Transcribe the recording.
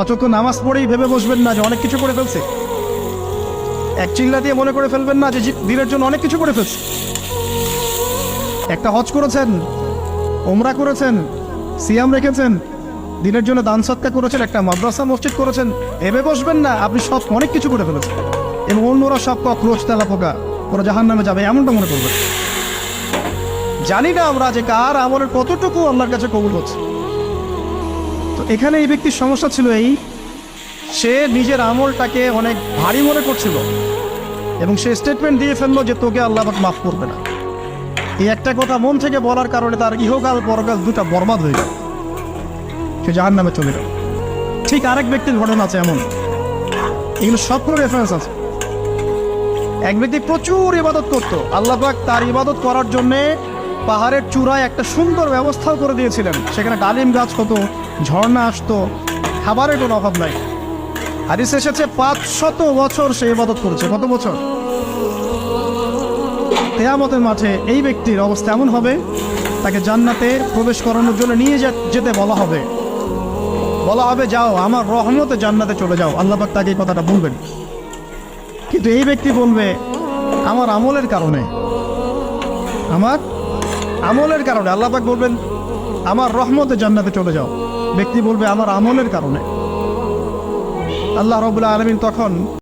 অচক্ষ নামাজ পড়েই ভেবে বসবেন না যে অনেক কিছু করে ফেলছে। এক চিল্লা দিয়ে মনে করে ফেলবেন না যে দিনের জন্য অনেক কিছু করে ফেলছে। একটা হজ করেছেন, ওমরা করেছেন, সিয়াম রেখেছেন, দিনের জন্য দান সৎকার করেছেন, একটা মাদ্রাসা মসজিদ করেছেন, ভেবে বসবেন না আপনি সব অনেক কিছু করে ফেলেছেন এবং অন্যরা সব কক্রোচ তেলা পোকা, ওরা জাহান্নামে যাবে এমনটা মনে করবেন। জানি না আমরা যে কার আমলের কতটুকু আল্লাহর কাছে কবুল হচ্ছে। তো এখানে এই ব্যক্তির সমস্যা ছিল এই, সে নিজের আমলটাকে অনেক ভারী মনে করছিল এবং সে স্টেটমেন্ট দিয়ে ফেললো যে তোকে আল্লাহ পাক মাফ করবে না। এই একটা কথা মন থেকে বলার কারণে তার ইহকাল পরকাল দুটা বরবাদ হয়ে গেল, সে জাহান্নামে চলে গেল। ঠিক আরেক ব্যক্তির ঘটনা আছে এমন, এগুলো সবগুলো রেফারেন্স আছে। এক ব্যক্তি প্রচুর ইবাদত করত, আল্লাহ পাক তার ইবাদত করার জন্যে পাহাড়ের চূড়ায় একটা সুন্দর ব্যবস্থাও করে দিয়েছিলেন। সেখানে ডালিম গাছ হতো, ঝর্ণা আসতো, খাবারের কোনো অভাব নাই। হাদিসে এসেছে 500 বছর সে ইবাদত করেছে। কত বছর? কিয়ামতের মাঠে এই ব্যক্তির অবস্থা এমন হবে, তাকে জান্নাতে প্রবেশ করানোর জন্য নিয়ে যেতে বলা হবে যাও আমার রহমতে জান্নাতে চলে যাও। আল্লাহ পাক তাকে এই কথাটা বলবেন, কিন্তু এই ব্যক্তি বলবে আমার আমলের কারণে আল্লাহ পাক বলবেন আমার রহমতে জান্নাতে চলে যাও। ব্যক্তি বলবে আমার আমলের কারণে। আল্লাহ রাব্বুল আলামিন তখন